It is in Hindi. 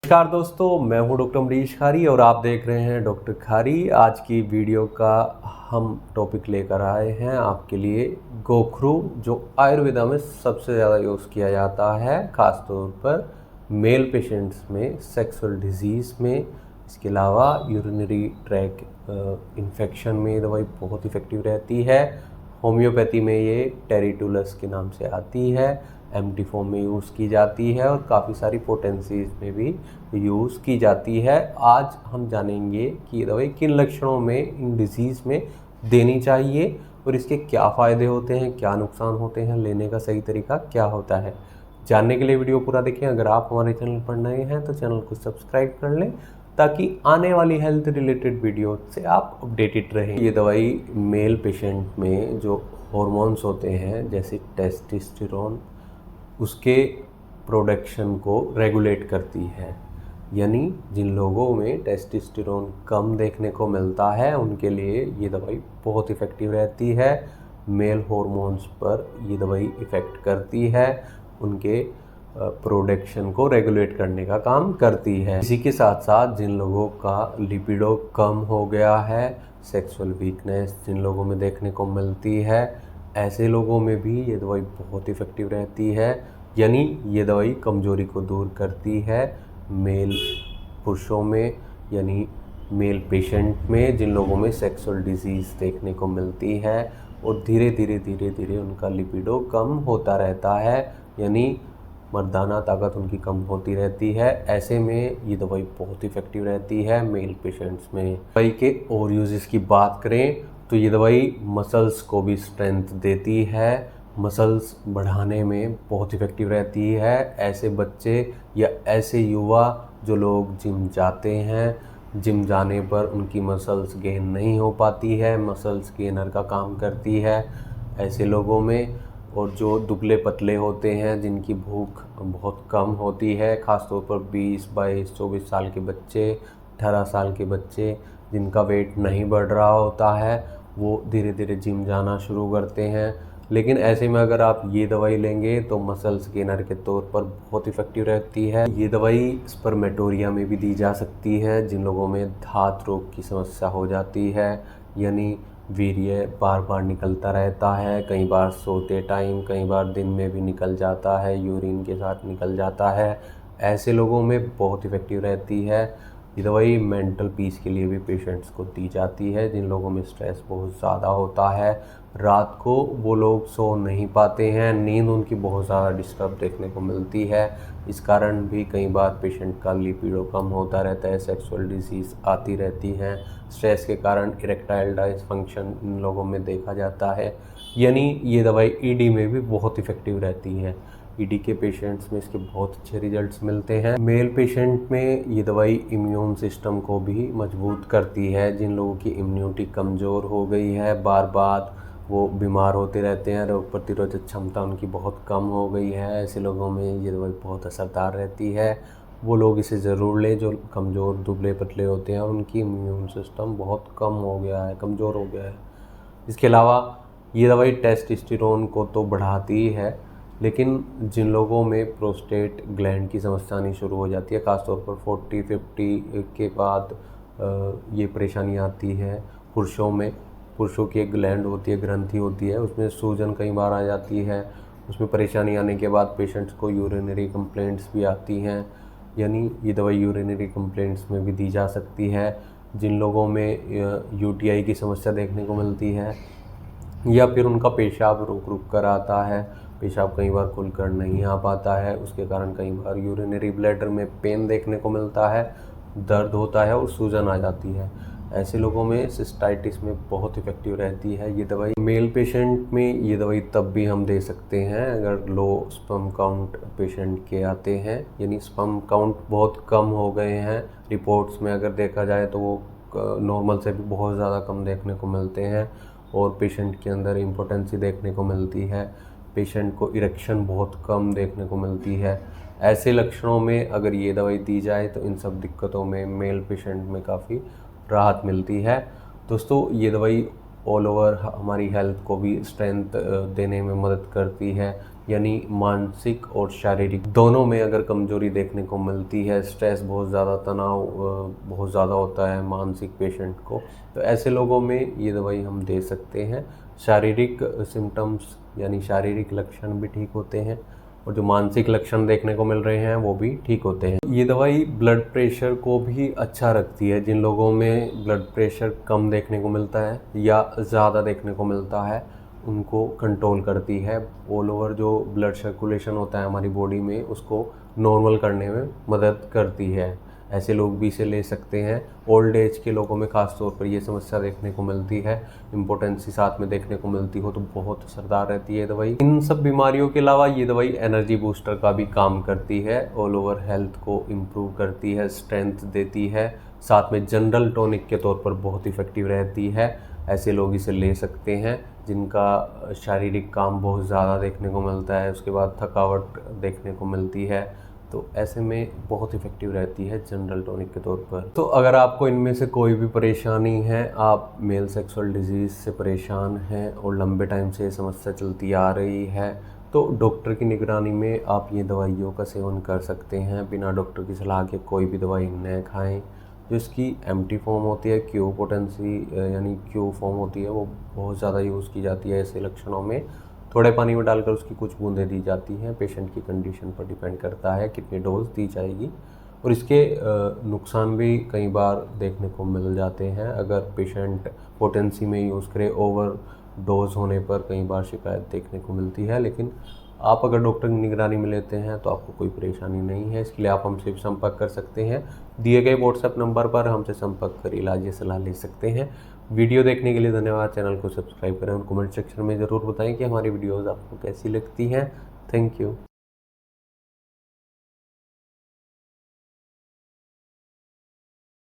नमस्कार दोस्तों, मैं हूं डॉक्टर अमरीश खारी और आप देख रहे हैं डॉक्टर खारी। आज की वीडियो का हम टॉपिक लेकर आए हैं आपके लिए गोखरू, जो आयुर्वेदा में सबसे ज़्यादा यूज़ किया जाता है, ख़ास तौर पर मेल पेशेंट्स में, सेक्सुअल डिजीज़ में। इसके अलावा यूरिनरी ट्रैक इन्फेक्शन में ये दवाई बहुत इफ़ेक्टिव रहती है। होम्योपैथी में ये टेरिटुलस के नाम से आती है, एम्प्टी फॉर्म में यूज़ की जाती है और काफ़ी सारी पोटेंसीज में भी यूज़ की जाती है। आज हम जानेंगे कि ये दवाई किन लक्षणों में इन डिजीज़ में देनी चाहिए और इसके क्या फ़ायदे होते हैं, क्या नुकसान होते हैं, लेने का सही तरीका क्या होता है। जानने के लिए वीडियो पूरा देखें। अगर आप हमारे चैनल पर नए हैं तो चैनल को सब्सक्राइब कर लें ताकि आने वाली हेल्थ रिलेटेड वीडियो से आप अपडेटेड रहें। ये दवाई मेल पेशेंट में जो हॉर्मोन्स होते हैं जैसे टेस्टोस्टेरोन, उसके प्रोडक्शन को रेगुलेट करती है। यानी जिन लोगों में टेस्टोस्टेरोन कम देखने को मिलता है उनके लिए ये दवाई बहुत इफ़ेक्टिव रहती है। मेल हॉर्मोन्स पर ये दवाई इफ़ेक्ट करती है, उनके प्रोडक्शन को रेगुलेट करने का काम करती है। इसी के साथ साथ जिन लोगों का लिपिडो कम हो गया है, सेक्सुअल वीकनेस जिन लोगों में देखने को मिलती है, ऐसे लोगों में भी ये दवाई बहुत इफ़ेक्टिव रहती है। यानी ये दवाई कमजोरी को दूर करती है मेल पुरुषों में, यानी मेल पेशेंट में जिन लोगों में सेक्सुअल डिजीज़ देखने को मिलती है और धीरे धीरे उनका लिपिडो कम होता रहता है, यानी मर्दाना ताकत उनकी कम होती रहती है। ऐसे में ये दवाई बहुत इफ़ेक्टिव रहती है मेल पेशेंट्स में। दवाई के और यूजेस की बात करें तो ये दवाई मसल्स को भी स्ट्रेंथ देती है, मसल्स बढ़ाने में बहुत इफ़ेक्टिव रहती है। ऐसे बच्चे या ऐसे युवा जो लोग जिम जाते हैं, जिम जाने पर उनकी मसल्स गेन नहीं हो पाती है, मसल्स गेनर का काम करती है ऐसे लोगों में। और जो दुबले पतले होते हैं, जिनकी भूख बहुत कम होती है, ख़ासतौर पर 20, 22, 24 साल के बच्चे, 18 साल के बच्चे जिनका वेट नहीं बढ़ रहा होता है, वो धीरे धीरे जिम जाना शुरू करते हैं। लेकिन ऐसे में अगर आप ये दवाई लेंगे तो मसल्स गेनर के तौर पर बहुत इफ़ेक्टिव रहती है। ये दवाई स्पर्मेटोरिया में भी दी जा सकती है जिन लोगों में धात रोग की समस्या हो जाती है, यानी वीर्य बार बार निकलता रहता है, कई बार सोते टाइम, कई बार दिन में भी निकल जाता है, यूरिन के साथ निकल जाता है। ऐसे लोगों में बहुत इफ़ेक्टिव रहती है। ये दवाई मेंटल पीस के लिए भी पेशेंट्स को दी जाती है जिन लोगों में स्ट्रेस बहुत ज़्यादा होता है, रात को वो लोग सो नहीं पाते हैं, नींद उनकी बहुत ज़्यादा डिस्टर्ब देखने को मिलती है। इस कारण भी कई बार पेशेंट का लिपिडो कम होता रहता है, सेक्सुअल डिजीज़ आती रहती हैं। स्ट्रेस के कारण इरेक्टाइल डिसफंक्शन इन लोगों में देखा जाता है। यानी ये दवाई ईडी में भी बहुत इफ़ेक्टिव रहती है। ईडी के पेशेंट्स में इसके बहुत अच्छे रिजल्ट्स मिलते हैं। मेल पेशेंट में ये दवाई इम्यून सिस्टम को भी मजबूत करती है। जिन लोगों की इम्यूनिटी कमज़ोर हो गई है, बार बार वो बीमार होते रहते हैं, रोग प्रतिरोधक क्षमता उनकी बहुत कम हो गई है, ऐसे लोगों में ये दवाई बहुत असरदार रहती है। वो लोग इसे ज़रूर लें जो कमज़ोर दुबले पतले होते हैं, उनकी इम्यून सिस्टम बहुत कम हो गया है, कमज़ोर हो गया है। इसके अलावा ये दवाई टेस्टोस्टेरोन को तो बढ़ाती ही है, लेकिन जिन लोगों में प्रोस्टेट ग्लैंड की समस्या आनी शुरू हो जाती है, ख़ासतौर पर 40-50 के बाद ये परेशानी आती है पुरुषों में। पुरुषों की एक ग्लैंड होती है, ग्रंथि होती है, उसमें सूजन कई बार आ जाती है। उसमें परेशानी आने के बाद पेशेंट्स को यूरिनरी कंप्लेंट्स भी आती हैं, यानी ये दवाई यूरिनरी कंप्लेंट्स में भी दी जा सकती है। जिन लोगों में यूटीआई की समस्या देखने को मिलती है या फिर उनका पेशाब रुक रुक कर आता है, पेशाब कई बार खुलकर नहीं आ पाता है, उसके कारण कई बार यूरिनरी ब्लैडर में पेन देखने को मिलता है, दर्द होता है और सूजन आ जाती है। ऐसे लोगों में सिस्टाइटिस में बहुत इफ़ेक्टिव रहती है ये दवाई। मेल पेशेंट में ये दवाई तब भी हम दे सकते हैं अगर लो स्पर्म काउंट पेशेंट के आते हैं, यानी स्पर्म काउंट बहुत कम हो गए हैं। रिपोर्ट्स में अगर देखा जाए तो वो नॉर्मल से भी बहुत ज़्यादा कम देखने को मिलते हैं और पेशेंट के अंदर इम्पोटेंसी देखने को मिलती है, पेशेंट को इरेक्शन बहुत कम देखने को मिलती है। ऐसे लक्षणों में अगर ये दवाई दी जाए तो इन सब दिक्कतों में मेल पेशेंट में काफ़ी राहत मिलती है। दोस्तों, ये दवाई ऑल ओवर हमारी हेल्थ को भी स्ट्रेंथ देने में मदद करती है। यानी मानसिक और शारीरिक दोनों में अगर कमजोरी देखने को मिलती है, स्ट्रेस बहुत ज़्यादा, तनाव बहुत ज़्यादा होता है मानसिक पेशेंट को, तो ऐसे लोगों में ये दवाई हम दे सकते हैं। शारीरिक सिम्टम्स यानी शारीरिक लक्षण भी ठीक होते हैं और जो मानसिक लक्षण देखने को मिल रहे हैं वो भी ठीक होते हैं। ये दवाई ब्लड प्रेशर को भी अच्छा रखती है। जिन लोगों में ब्लड प्रेशर कम देखने को मिलता है या ज़्यादा देखने को मिलता है उनको कंट्रोल करती है। ऑल ओवर जो ब्लड सर्कुलेशन होता है हमारी बॉडी में उसको नॉर्मल करने में मदद करती है। ऐसे लोग भी इसे ले सकते हैं। ओल्ड एज के लोगों में ख़ास तौर पर ये समस्या देखने को मिलती है, इम्पोर्टेंसी साथ में देखने को मिलती हो तो बहुत असरदार रहती है दवाई। इन सब बीमारियों के अलावा ये दवाई एनर्जी बूस्टर का भी काम करती है, ऑल ओवर हेल्थ को इम्प्रूव करती है, स्ट्रेंथ देती है, साथ में जनरल टॉनिक के तौर पर बहुत इफ़ेक्टिव रहती है। ऐसे लोग इसे ले सकते हैं जिनका शारीरिक काम बहुत ज़्यादा देखने को मिलता है, उसके बाद थकावट देखने को मिलती है, तो ऐसे में बहुत इफ़ेक्टिव रहती है जनरल टॉनिक के तौर पर। तो अगर आपको इनमें से कोई भी परेशानी है, आप मेल सेक्सुअल डिजीज़ से परेशान हैं और लंबे टाइम से ये समस्या चलती आ रही है, तो डॉक्टर की निगरानी में आप ये दवाइयों का सेवन कर सकते हैं। बिना डॉक्टर की सलाह के कोई भी दवाई न खाएं। जो इसकी एम्प्टी फॉर्म होती है, क्यू पोटेंसी यानी क्यू फॉर्म होती है, वो बहुत ज़्यादा यूज़ की जाती है ऐसे लक्षणों में। थोड़े पानी में डालकर उसकी कुछ बूंदें दी जाती हैं। पेशेंट की कंडीशन पर डिपेंड करता है कितनी डोज दी जाएगी और इसके नुकसान भी कई बार देखने को मिल जाते हैं। अगर पेशेंट पोटेंसी में यूज़ करे, ओवर डोज होने पर कई बार शिकायत देखने को मिलती है, लेकिन आप अगर डॉक्टर की निगरानी में लेते हैं तो आपको कोई परेशानी नहीं है। इसके लिए आप हमसे भी संपर्क कर सकते हैं। दिए गए व्हाट्सएप नंबर पर हमसे संपर्क कर इलाज या सलाह ले सकते हैं। वीडियो देखने के लिए धन्यवाद। चैनल को सब्सक्राइब करें और कमेंट सेक्शन में ज़रूर बताएं कि हमारी वीडियोज़ आपको कैसी लगती हैं। Thank you.